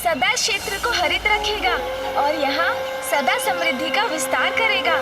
सदा क्षेत्र को हरित रखेगा और यहाँ सदा समृद्धि का विस्तार करेगा।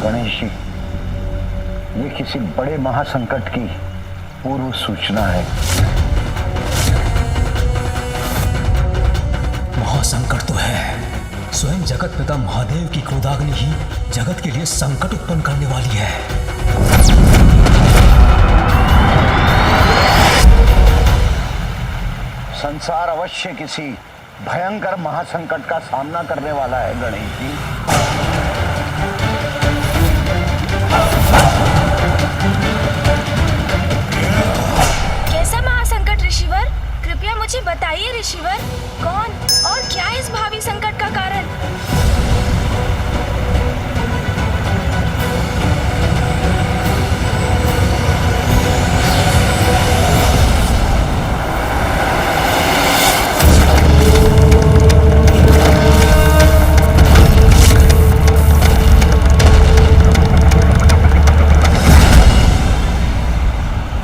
गणेश जी, ये किसी बड़े महासंकट की पूर्व सूचना है। महासंकट तो है। स्वयं जगत पिता महादेव की क्रोधाग्नि ही जगत के लिए संकट उत्पन्न करने वाली है। संसार अवश्य किसी भयंकर महासंकट का सामना करने वाला है गणेश जी। कैसा महासंकट ऋषिवर? कृपया मुझे बताइए ऋषिवर, कौन और क्या इस भावी संकट का कारण?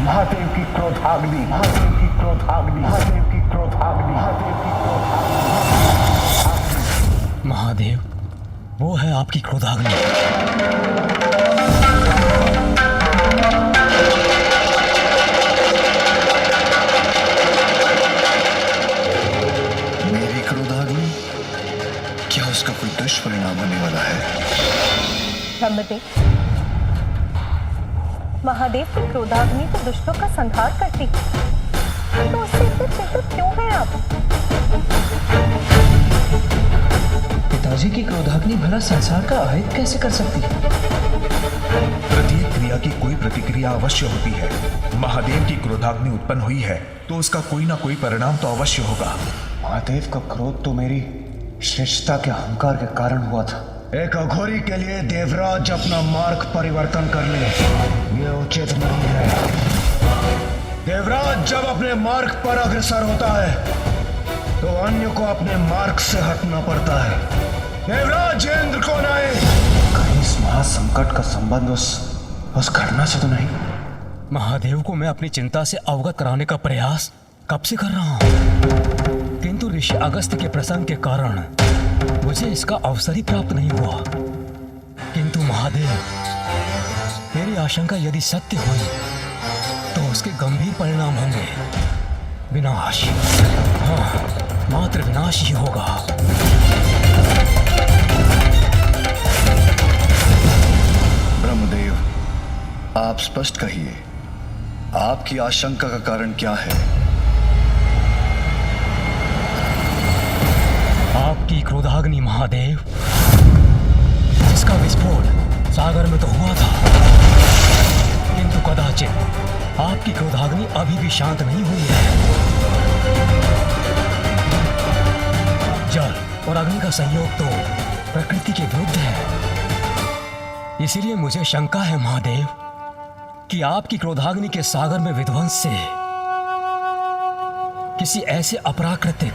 महादेव की क्रोधाग्नि, महादेव की क्रोधाग्नि, महादेव की क्रोधाग्नि, महादेव की क्रोधाग्नि। महादेव, वो है आपकी क्रोधाग्नि। मेरी क्रोधाग्नि? क्या उसका कोई दुष्परिणाम होने वाला है? ब्रह्मदेव, महादेव की क्रोधाग्नि तो दुष्टों का संहार करती, तो उससे इतने चिंतित क्यों हैं आप? पिताजी की क्रोधाग्नि भला संसार का अहित कैसे कर सकती है? प्रत्येक क्रिया की कोई प्रतिक्रिया अवश्य होती है। महादेव की क्रोधाग्नि उत्पन्न हुई है तो उसका कोई ना कोई परिणाम तो अवश्य होगा। महादेव का क्रोध तो मेरी श्रेष्ठता के अहंकार के कारण हुआ था। एक अघोरी के लिए देवराज अपना मार्ग परिवर्तन कर ले, ये उचित नहीं है। देवराज जब अपने मार्ग पर अग्रसर होता है तो अन्य को अपने मार्ग से हटना पड़ता है। देवराज इंद्र को नहीं। कहीं इस महासंकट का संबंध उस घटना से तो नहीं? महादेव को मैं अपनी चिंता से अवगत कराने का प्रयास कब से कर रहा हूं, किंतु ऋषि अगस्त्य के प्रसंग के कारण मुझे इसका अवसर ही प्राप्त नहीं हुआ। किंतु महादेव, मेरी आशंका यदि सत्य हुई तो उसके गंभीर परिणाम होंगे। विनाश, हाँ, मात्र विनाश ही होगा। ब्रह्मदेव, आप स्पष्ट कहिए, आपकी आशंका का कारण क्या है? आपकी क्रोधाग्नि महादेव, जिसका विस्फोट सागर में तो हुआ था, किंतु कदाचित आपकी क्रोधाग्नि अभी भी शांत नहीं हुई है। जल और अग्नि का संयोग तो प्रकृति के विरुद्ध है। इसीलिए मुझे शंका है महादेव कि आपकी क्रोधाग्नि के सागर में विध्वंस से किसी ऐसे अपराकृतिक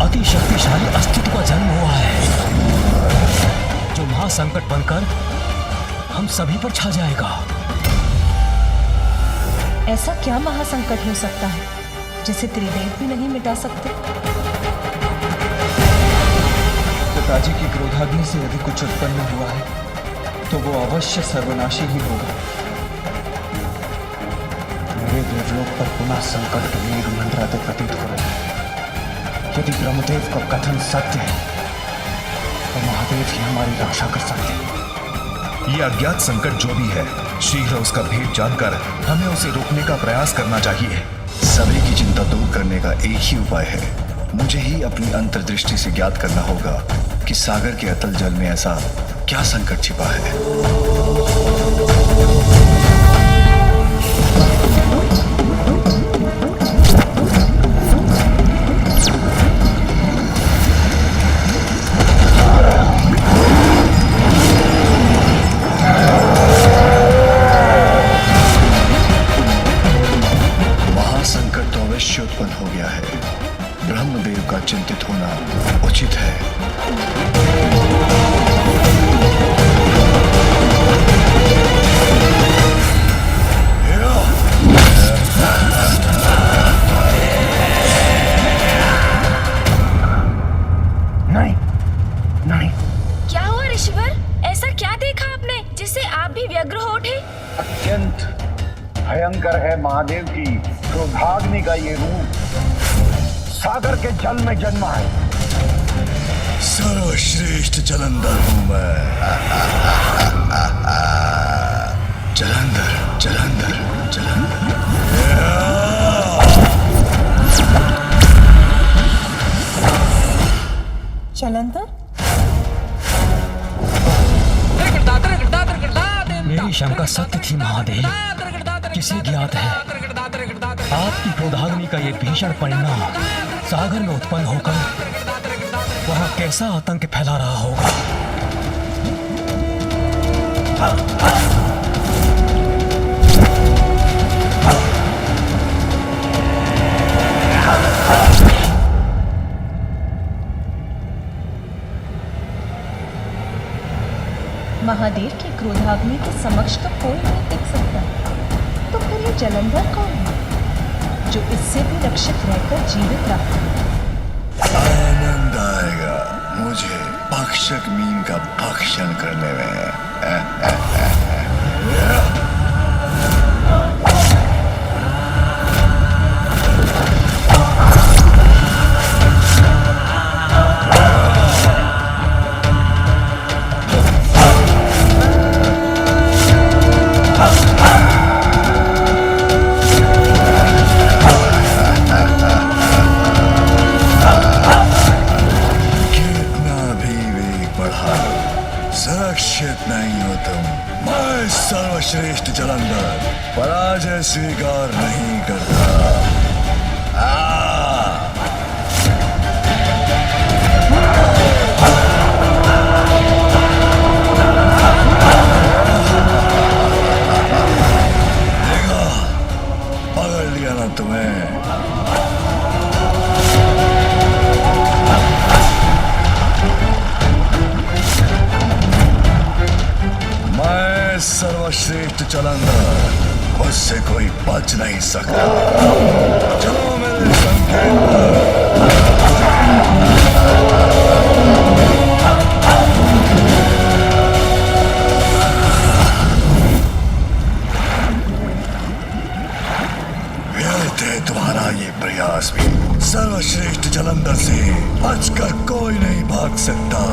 अति शक्तिशाली अस्तित्व का जन्म हुआ है जो महासंकट बनकर हम सभी पर छा जाएगा। ऐसा क्या महासंकट हो सकता है जिसे त्रिदेव भी नहीं मिटा सकते? पिताजी की क्रोधाग्नि से यदि कुछ उत्पन्न हुआ है तो वो अवश्य सर्वनाशी ही होगा। मेरे देवलोक पर पुनः संकट के मेघ मंडराते प्रतीत हो रहे हैं। यदि ब्रह्मदेव का कथन सत्य है तो महादेव ही हमारी रक्षा कर सकते हैं। ये अज्ञात संकट जो भी है, शीघ्र उसका भेद जानकर हमें उसे रोकने का प्रयास करना चाहिए। सभी की चिंता दूर करने का एक ही उपाय है। मुझे ही अपनी अंतर्दृष्टि से ज्ञात करना होगा कि सागर के अतल जल में ऐसा क्या संकट छिपा है। महासंकट तो अवश्य उत्पन्न हो गया है। ब्रह्मदेव का चिंतित होना उचित है। नहीं नहीं, क्या हुआ ऋषिवर? ऐसा क्या देखा आपने जिससे आप भी व्यग्र हो उठे? अत्यंत भयंकर है महादेव की क्रोधाग्नि का ये रूप। सागर के जल में जन्मा है। सर्वश्रेष्ठ जलंधर हूं मैं। जलंधर जलंधर जलंधर। जलंधर, मेरी शंका सत्य थी महादेव। किसे ज्ञात है आपकी क्रोधाग्नि का ये भीषण परिणाम सागर में उत्पन्न होकर वहां कैसा आतंक फैला रहा होगा। महादेव की क्रोधाग्नि के समक्ष तो कोई नहीं टिक सकता, तो फिर ये जलंधर कौन है जो इससे भी रक्षित रहकर जीवित रहा? आनंद आएगा मुझे भक्षक मीन का भक्षण करने में। सुरक्षित नहीं हो तुम। मैं सर्वश्रेष्ठ जलंधर पराजय स्वीकार नहीं करता। देखा, पकड़ लिया ना तुम्हें। मैं सर्वश्रेष्ठ जलंधर, उससे कोई बच नहीं सकता। चलो मेरे संकेत पर। व्यर्थ है तुम्हारा ये प्रयास भी। सर्वश्रेष्ठ जलंधर से बचकर कोई नहीं भाग सकता।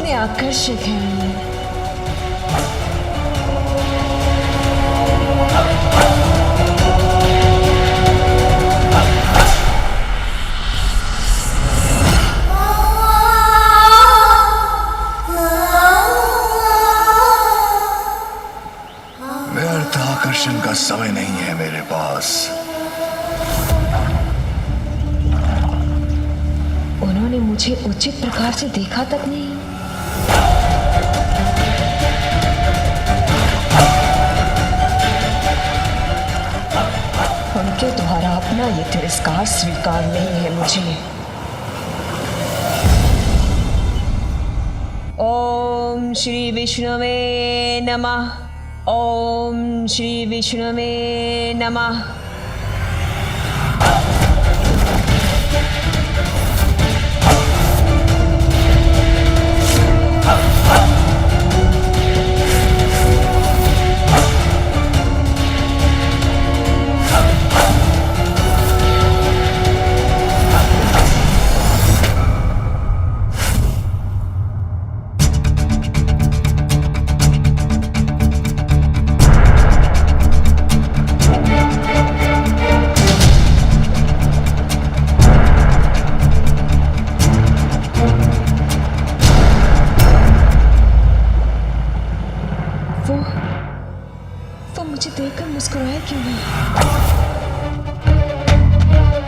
कितने आकर्षक हैं। व्यर्थ आकर्षण का समय नहीं है मेरे पास। उन्होंने मुझे उचित प्रकार से देखा तक नहीं। उनके द्वारा अपना ये तिरस्कार स्वीकार नहीं है मुझे। ओम श्री विष्णुवे नमः। ओम श्री विष्णुवे नमः। वो मुझे देखकर मुस्कुराए क्यों नहीं?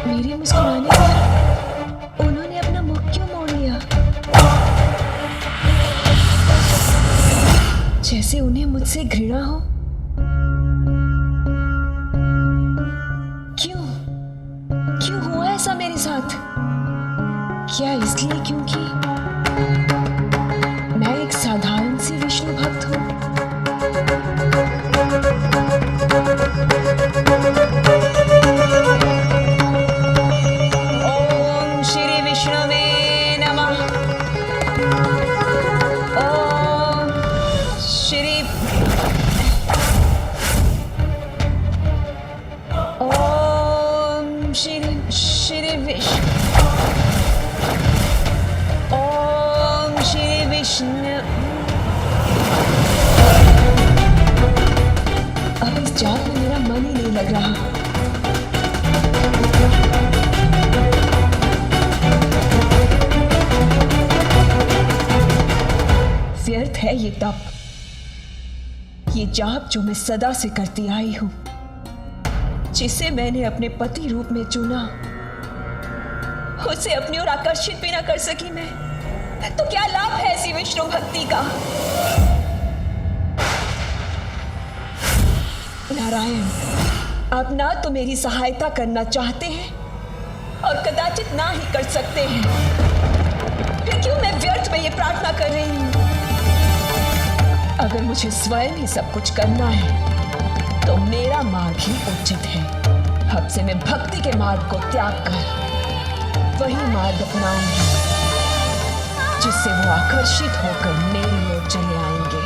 मेरे मुस्कुराने पर उन्होंने अपना मुख क्यों मोड़ लिया? जैसे उन्हें मुझसे घृणा हो। क्यों क्यों हुआ ऐसा मेरे साथ? क्या इसलिए क्योंकि मैं एक साधारण सी विष्णु भक्त हूं? ओम श्री विष्णुवे नमः। ओम श्री ओम श्री विष्णु। ओम श्री विष्णु। अब इस जाप में मेरा मन ही नहीं लग रहा। व्यर्थ है ये तप, ये जाप जो मैं सदा से करती आई हूं, जिसे मैंने अपने पति रूप में चुना, उसे अपनी ओर आकर्षित भी ना कर सकी मैं, तो क्या लाभ है ऐसी विष्णु भक्ति का? नारायण, आप ना तो मेरी सहायता करना चाहते हैं और कदाचित ना ही कर सकते हैं। फिर क्यों मैं व्यर्थ में ये प्रार्थना कर रही हूं? अगर मुझे स्वयं ही सब कुछ करना है तो मेरा मार्ग ही उचित है। अब से मैं भक्ति के मार्ग को त्याग कर वही मार्ग अपनाऊंगी जिससे वो आकर्षित होकर मेरी ओर चले आएंगे।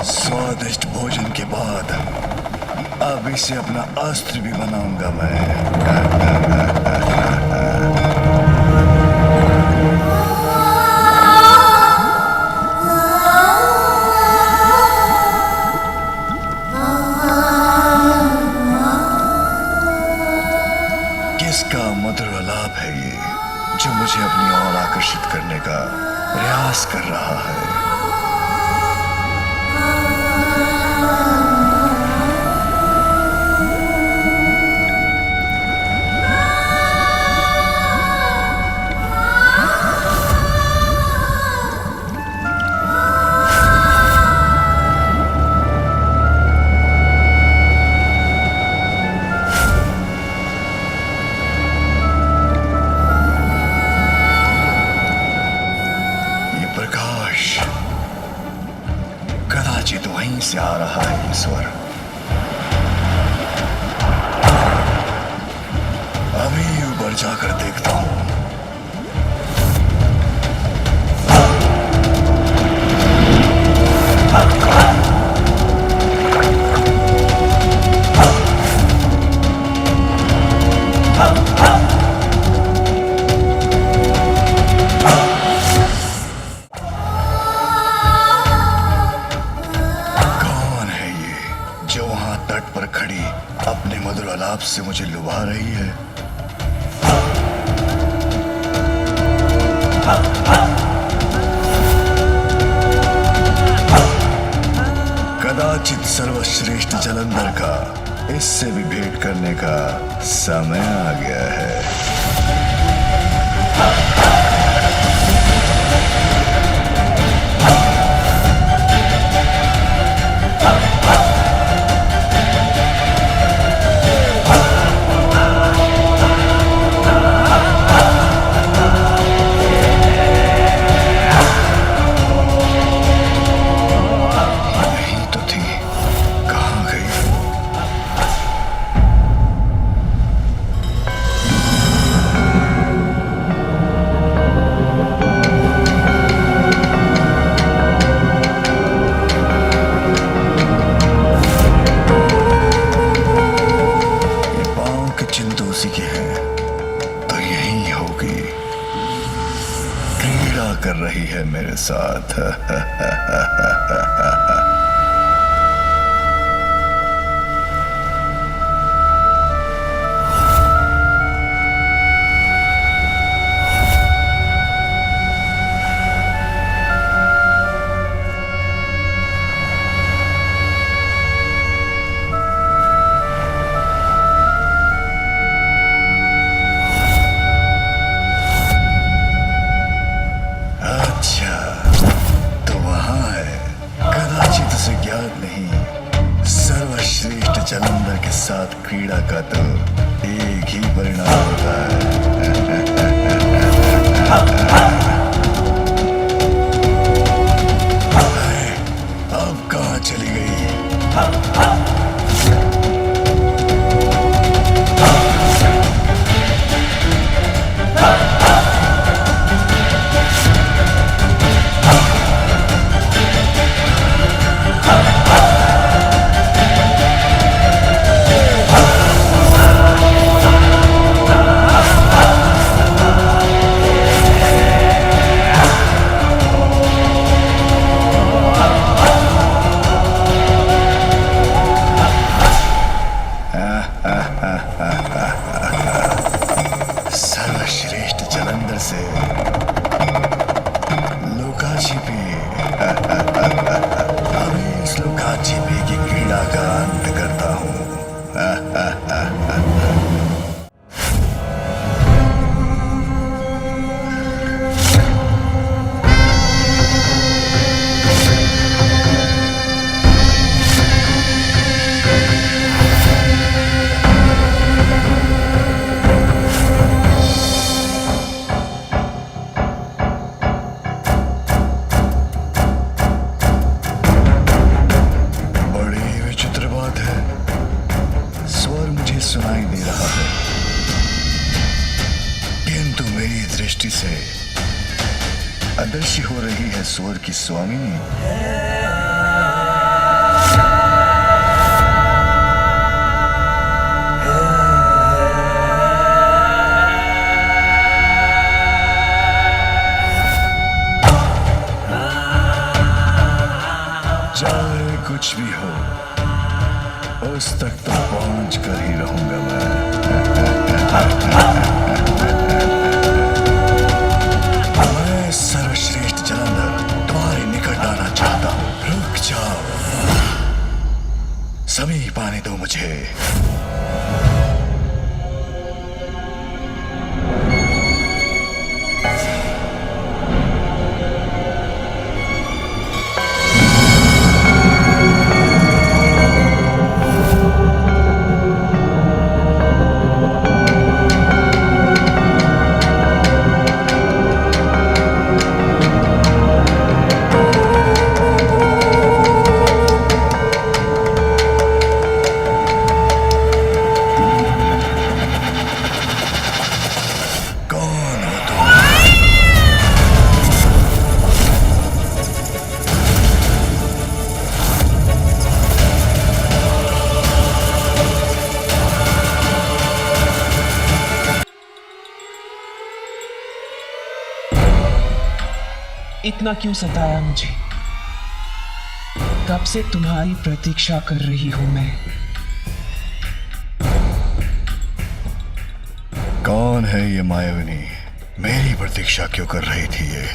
स्वादिष्ट भोजन के बाद अब इसे अपना अस्त्र भी बनाऊंगा मैं। किसका मधुर आलाप है ये जो मुझे अपनी ओर आकर्षित करने का प्रयास कर रहा है? वहां तट पर खड़ी अपने मधुर आलाप से मुझे लुभा रही है। कदाचित सर्वश्रेष्ठ जलंधर का इससे भी भेंट करने का समय आ गया है। कर रही है मेरे साथ। जलंधर के साथ क्रीड़ा का तो एक ही परिणाम होता है। अब कहाँ चली गई? सर्वश्रेष्ठ जलंधर से लुका छिपी। अभी इस लुका छिपी की क्रीड़ा का अंत करता हूं। सुनाई दे रहा है, किंतु मेरी दृष्टि से अदृश्य हो रही है स्वर की स्वामिनी। चाहे कुछ भी हो, उस तक तो पहुंच कर ही रहूंगा मैं। मैं सर्वश्रेष्ठ जलंधर तुम्हारे निकट आना चाहता हूं। रुक जाओ, समीप आने दो मुझे। इतना क्यों सताया मुझे? कब से तुम्हारी प्रतीक्षा कर रही हूं मैं। कौन है ये मायाविनी? मेरी प्रतीक्षा क्यों कर रही थी ये?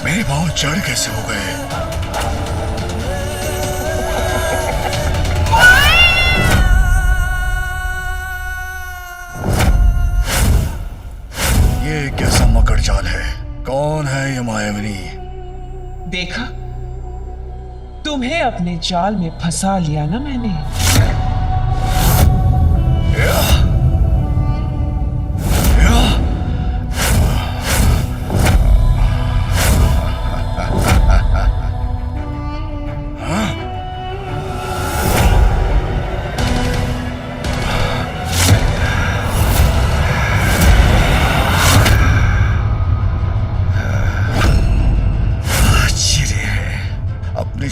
मेरे पांव जड़ कैसे हो गए? ये कैसा मकड़ जाल है? कौन है ये मायाविनी? देखा, तुम्हें अपने जाल में फंसा लिया ना मैंने।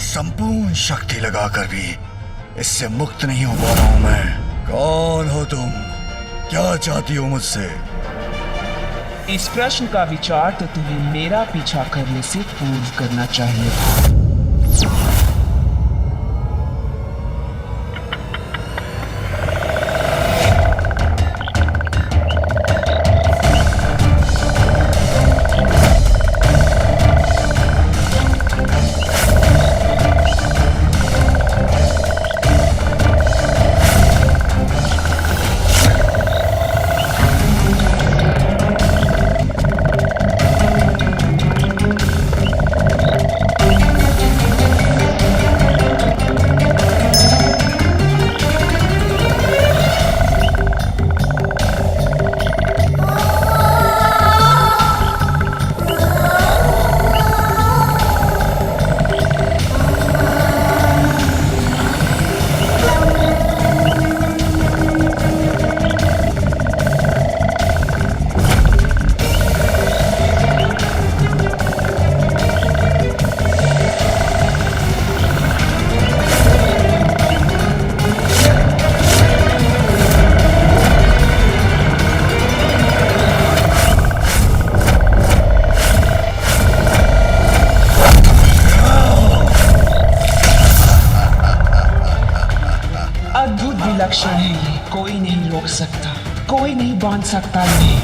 संपूर्ण शक्ति लगाकर भी इससे मुक्त नहीं हो पा रहा हूं मैं। कौन हो तुम? क्या चाहती हो मुझसे? इस प्रश्न का विचार तो तुम्हें मेरा पीछा करने से पूर्व करना चाहिए था। लक्षण है ये, कोई नहीं रोक सकता, कोई नहीं बांध सकता इन्हें।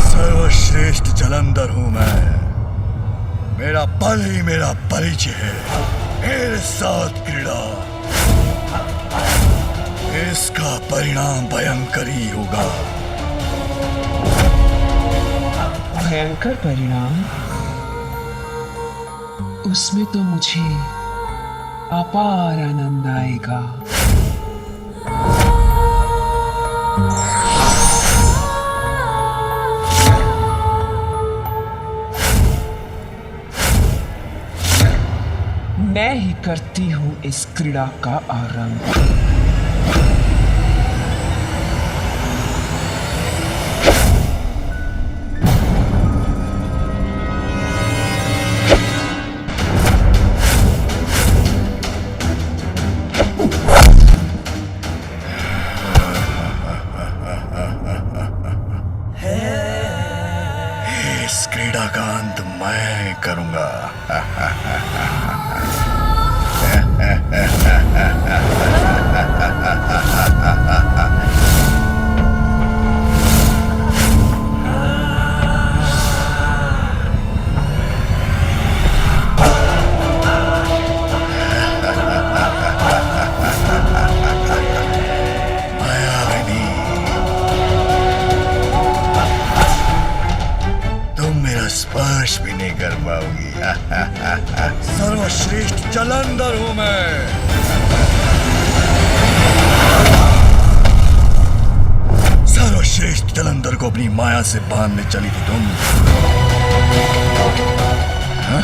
सर्वश्रेष्ठ जलंधर हूं मैं। मेरा बल ही मेरा परिचय है। मेरे साथ क्रीड़ा, इसका परिणाम भयंकर ही होगा। भयंकर परिणाम? उसमें तो मुझे अपार आनंद आएगा। मैं ही करती हूं इस क्रीड़ा का आरंभ। इस क्रीड़ा का अंत मैं करूंगा। स्पर्श भी नहीं कर पाओगी। सर्वश्रेष्ठ जलंधर हूं मैं। सर्वश्रेष्ठ जलंधर को अपनी माया से बांधने चली थी तुम। हाँ?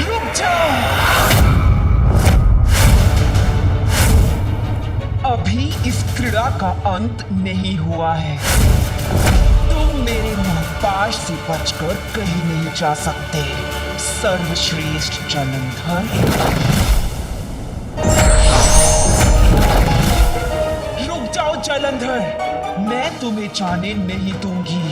रुक जाओ। क्रीड़ा का अंत नहीं हुआ है। तुम मेरे मुखपाश से बचकर कहीं नहीं जा सकते, सर्वश्रेष्ठ जलंधर। रुक जाओ जलंधर, मैं तुम्हें जाने नहीं दूंगी।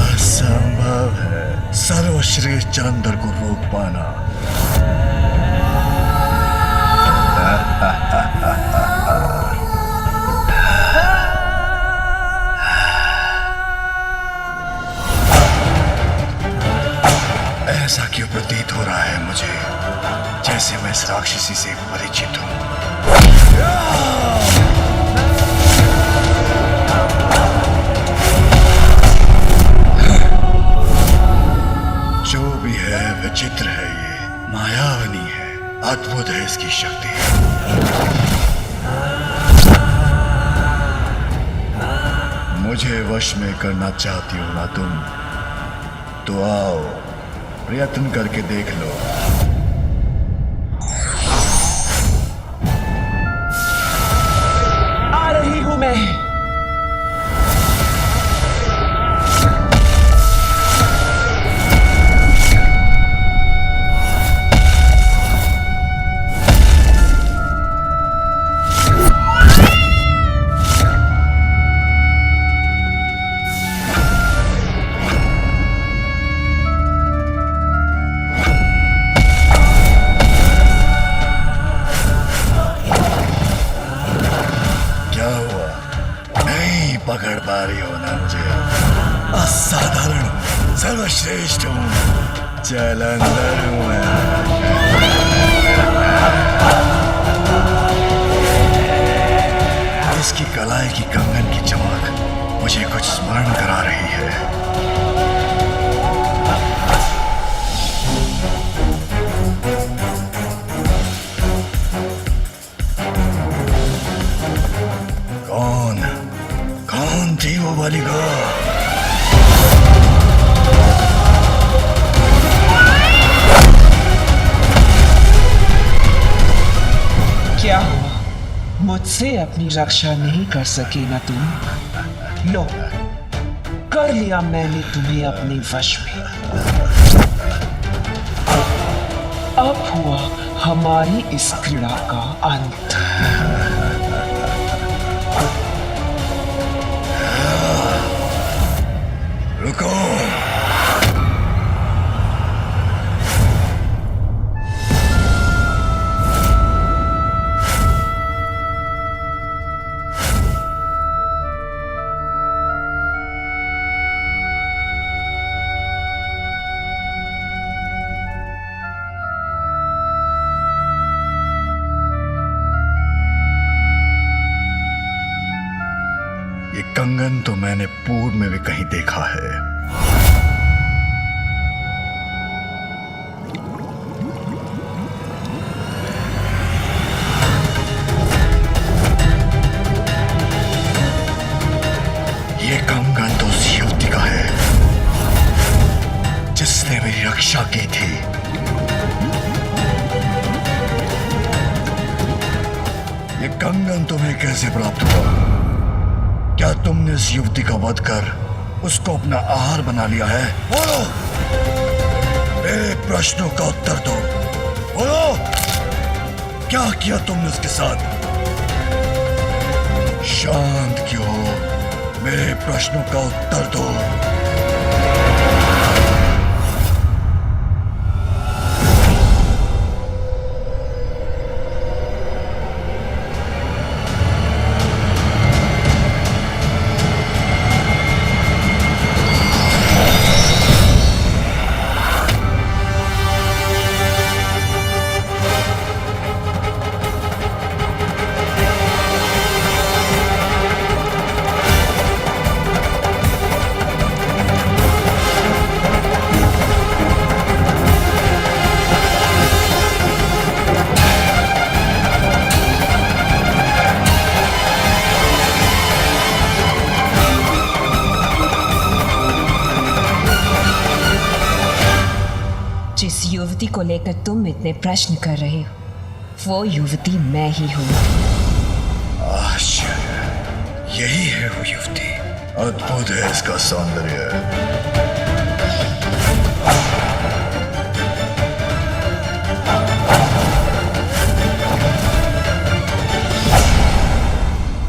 असंभव है सर्वश्रेष्ठ जलंधर को रोक पाना। ऐसा क्यों प्रतीत हो रहा है मुझे जैसे मैं इस राक्षसी से परिचित हूं। जो भी है विचित्र है, ये मायावनी है, अद्भुत है इसकी शक्ति। मुझे वश में करना चाहती हो ना तुम, तो आओ प्रयत्न करके देख लो। आ रही हूं मैं। पकड़ पा रही हो ना मुझे? असाधारण, सर्वश्रेष्ठ हूँ, जलंधर हूँ मैं। इसकी कलाई की कंगन की चमक मुझे कुछ स्मरण करा रही है। कौन थी वो बालिका? क्या हुआ? मुझसे अपनी रक्षा नहीं कर सके ना तुम? लो, कर लिया मैंने तुम्हें अपने वश में। अब हुआ हमारी इस क्रीड़ा का अंत। रुको, ये कंगन तो मैंने पूर्व में भी कहीं देखा है। ये कंगन तो उस युवती का है जिसने मेरी रक्षा की थी। ये कंगन तुम्हें कैसे प्राप्त हुआ? क्या तुमने इस युवती का वध कर उसको अपना आहार बना लिया है? बोलो, मेरे प्रश्नों का उत्तर दो। बोलो, क्या किया तुमने उसके साथ? शांत क्यों हो? मेरे प्रश्नों का उत्तर दो। युवती को लेकर तुम इतने प्रश्न कर रहे हो, वो युवती मैं ही हूँ। आश्चर्य, यही है वो युवती। अद्भुत है इसका सौंदर्य।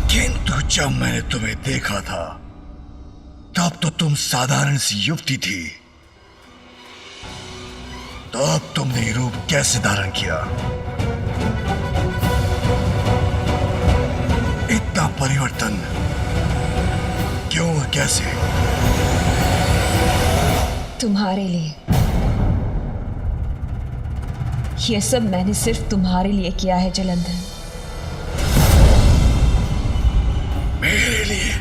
किंतु जब मैंने तुम्हें देखा था तब तो तुम साधारण सी युवती थी। तो अब तुमने ये रूप कैसे धारण किया? इतना परिवर्तन क्यों और कैसे? तुम्हारे लिए। ये सब मैंने सिर्फ तुम्हारे लिए किया है जलंधर। मेरे लिए?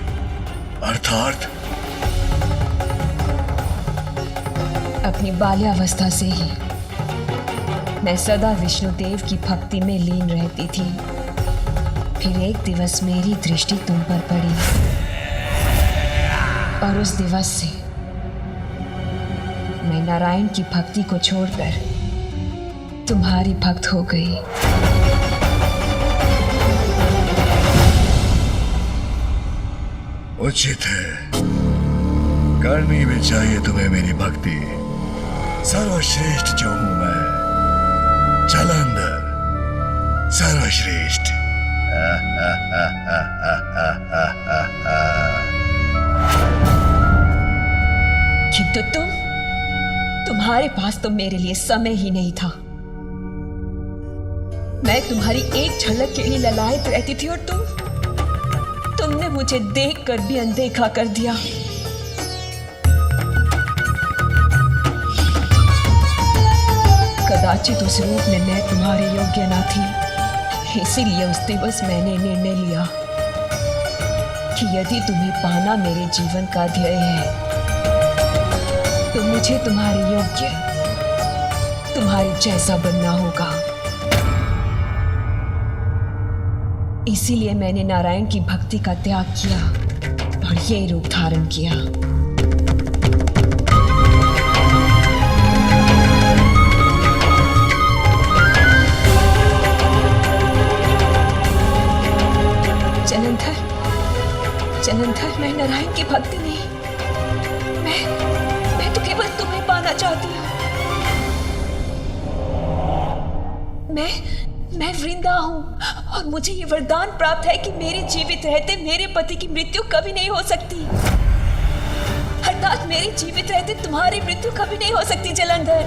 अर्थात? अपनी बाल्यावस्था से ही मैं सदा विष्णुदेव की भक्ति में लीन रहती थी। फिर एक दिवस मेरी दृष्टि तुम पर पड़ी और उस दिवस से मैं नारायण की भक्ति को छोड़कर तुम्हारी भक्त हो गई। उचित है, करनी भी चाहिए तुम्हें मेरी भक्ति। सर्वश्रेष्ठ जो हूं मैं, जलंधर सर्वश्रेष्ठ। किंतु तुम्हारे पास तो मेरे लिए समय ही नहीं था। मैं तुम्हारी एक झलक के लिए ललायत रहती थी और तुमने मुझे देखकर भी अनदेखा कर दिया। कदाचित उस रूप में मैं तुम्हारे योग्य न थी, इसीलिए उस दिवस मैंने निर्णय लिया कि यदि तुम्हें पाना मेरे जीवन का ध्येय है तो मुझे तुम्हारे योग्य, तुम्हारे जैसा बनना होगा। इसीलिए मैंने नारायण की भक्ति का त्याग किया और ये रूप धारण किया। जलंधर, मैं नारायण की भक्ति नहीं, मैं तो केवल तुम्हें पाना चाहती हूँ। मैं वृंदा हूँ और मुझे ये वरदान प्राप्त है कि मेरे जीवित रहते मेरे पति की मृत्यु कभी नहीं हो सकती। अर्थात मेरे जीवित रहते तुम्हारी मृत्यु कभी नहीं हो सकती जलंधर।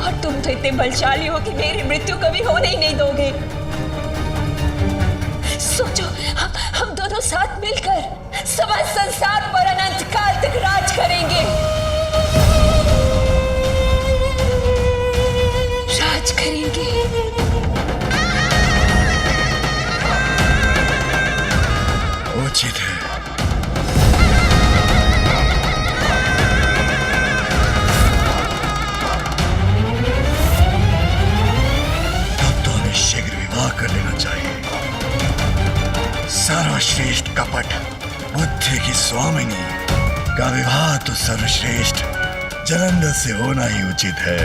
और तुम तो इतने बलशाली हो कि मेरी मृत्यु कभी होने ही नहीं दोगे। सोचो, हम दोनों साथ मिलकर समस्त संसार पर अनंत काल तक राज करेंगे। राज करेंगे। उचित है। तब तो हमें शीघ्र विवाह कर लेना चाहिए। सर्वश्रेष्ठ कपट बुद्धि की स्वामिनी का विवाह तो सर्वश्रेष्ठ जलंधर से होना ही उचित है।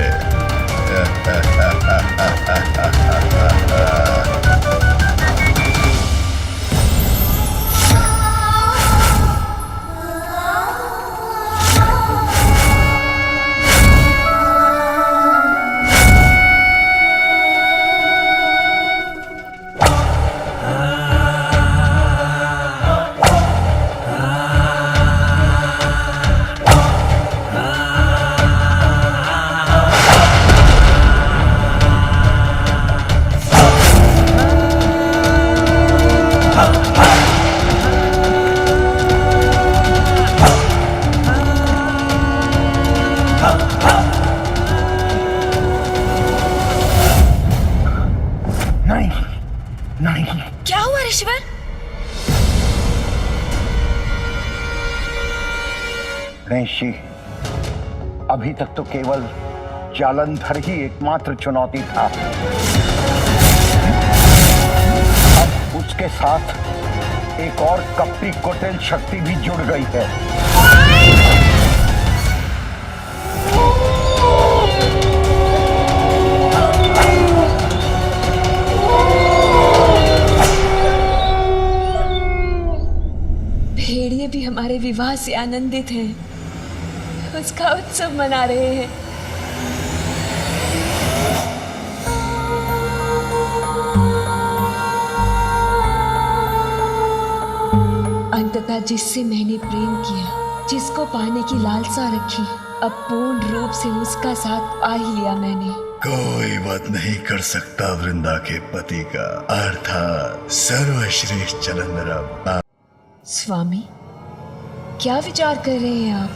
क्या हुआ ऋषिवर? ऋषि, अभी तक तो केवल जालंधर ही एकमात्र चुनौती था। अब उसके साथ एक और कपटी कुटिल शक्ति भी जुड़ गई है। हमारे विवाह से आनंदित हैं, उसका उत्सव मना रहे हैं। अंततः जिससे मैंने प्रेम किया, जिसको पाने की लालसा रखी, अब पूर्ण रूप से उसका साथ पा ही लिया मैंने। कोई बात नहीं कर सकता वृंदा के पति का अर्थात सर्वश्रेष्ठ जलंधर अब। स्वामी, क्या विचार कर रहे हैं आप?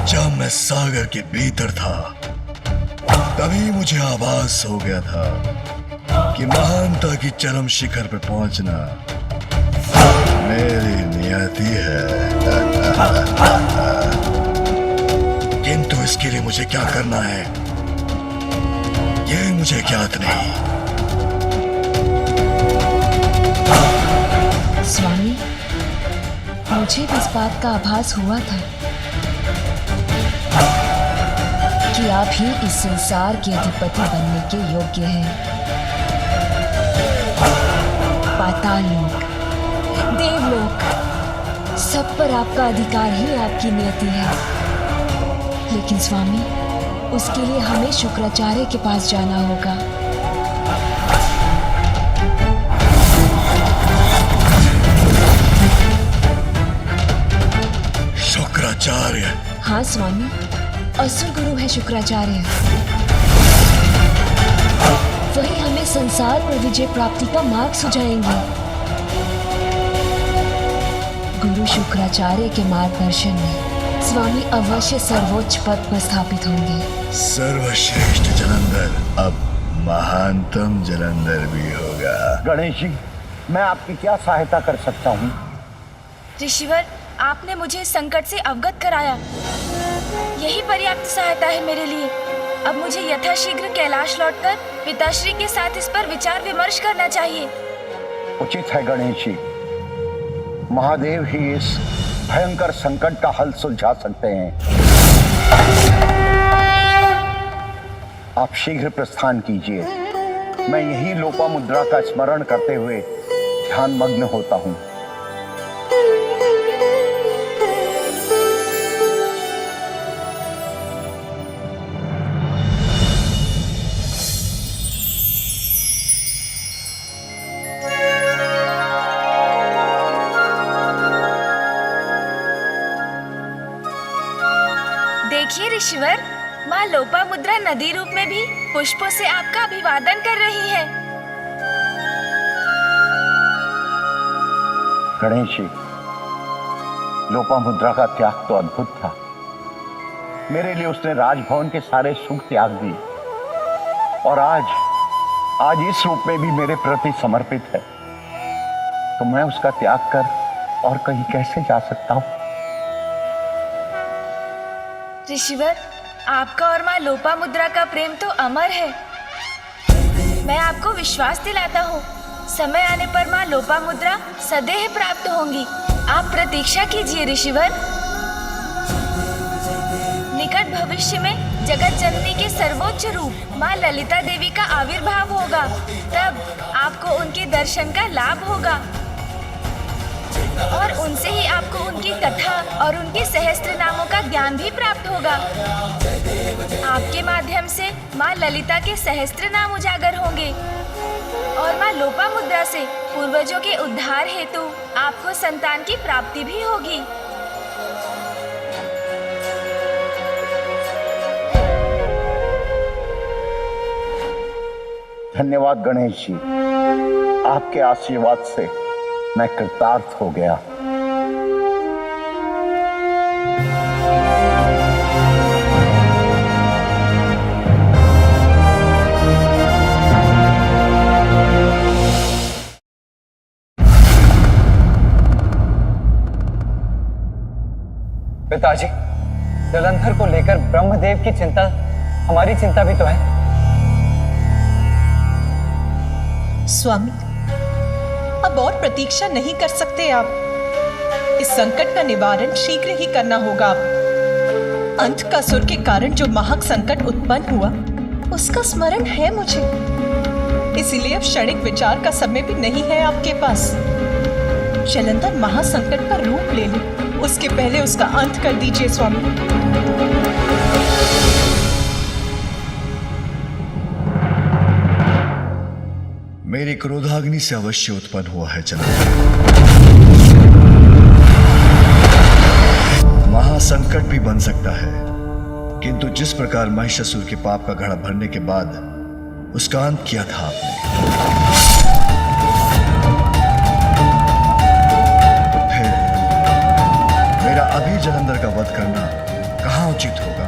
जब मैं सागर के भीतर था तभी मुझे आभास हो गया था कि महानता की चरम शिखर पर पहुंचना मेरी नियति है। किंतु इसके लिए मुझे क्या करना है ये मुझे ज्ञात नहीं। स्वामी, मुझे भी इस बात का आभास हुआ था कि आप ही इस संसार के अधिपति बनने के योग्य हैं। पाताल लोक, देवलोक, सब पर आपका अधिकार ही आपकी नियति है। लेकिन स्वामी, उसके लिए हमें शुक्राचार्य के पास जाना होगा। शुक्राचार्य? हाँ स्वामी, असुर गुरु है शुक्राचार्य। वही हमें संसार पर विजय प्राप्ति का मार्ग सुझाएंगे। गुरु शुक्राचार्य के मार्गदर्शन में स्वामी अवश्य सर्वोच्च पद पर स्थापित होंगे। सर्वश्रेष्ठ जलंधर अब महानतम जलंधर भी होगा। गणेश जी, मैं आपकी क्या सहायता कर सकता हूँ? ऋषिवर, आपने मुझे इस संकट से अवगत कराया, यही पर्याप्त सहायता है मेरे लिए। अब मुझे यथाशीघ्र कैलाश लौटकर पिताश्री के साथ इस पर विचार विमर्श करना चाहिए। उचित है गणेश जी, महादेव ही इस भयंकर संकट का हल सुलझा सकते हैं। आप शीघ्र प्रस्थान कीजिए, मैं यही लोपामुद्रा का स्मरण करते हुए ध्यान मग्न होता हूँ। देखिए ऋषिवर, माँ लोपामुद्रा नदी रूप में भी पुष्पों से आपका अभिवादन कर रही है। गणेश जी, लोपामुद्रा का त्याग तो अद्भुत था। मेरे लिए उसने राजभवन के सारे सुख त्याग दिए और आज इस रूप में भी मेरे प्रति समर्पित है, तो मैं उसका त्याग कर और कहीं कैसे जा सकता हूँ? ऋषिवर, आपका और माँ लोपामुद्रा का प्रेम तो अमर है। मैं आपको विश्वास दिलाता हूँ, समय आने पर माँ लोपामुद्रा सदैव प्राप्त होंगी। आप प्रतीक्षा कीजिए ऋषिवर। निकट भविष्य में जगत जननी के सर्वोच्च रूप माँ ललिता देवी का आविर्भाव होगा, तब आपको उनके दर्शन का लाभ होगा और उनसे ही आपको उनकी कथा और उनके सहस्त्र नामों का ज्ञान भी प्राप्त होगा। आपके माध्यम से माँ ललिता के सहस्त्र नाम उजागर होंगे और माँ लोपामुद्रा से पूर्वजों के उद्धार हेतु आपको संतान की प्राप्ति भी होगी। धन्यवाद गणेश जी, आपके आशीर्वाद से मैं कृतार्थ हो गया। पिताजी, जलंधर को लेकर ब्रह्मदेव की चिंता हमारी चिंता भी तो है। स्वामी, अब और प्रतीक्षा नहीं कर सकते आप। इस संकट का निवारण शीघ्र ही करना होगा। अंधकासुर के कारण जो महाक संकट उत्पन्न हुआ, उसका स्मरण है मुझे। इसीलिए अब क्षणिक विचार का समय भी नहीं है आपके पास। जलंधर महासंकट का रूप ले ले, उसके पहले उसका अंत कर दीजिए स्वामी। मेरी क्रोधाग्नि से अवश्य उत्पन्न हुआ है जलंधर। महासंकट भी बन सकता है, किंतु जिस प्रकार महिषासुर के पाप का घड़ा भरने के बाद उसका अंत किया था आपने, तो फिर मेरा अभी जलंधर का वध करना कहां उचित होगा?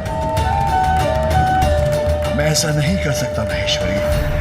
मैं ऐसा नहीं कर सकता महेश्वरी।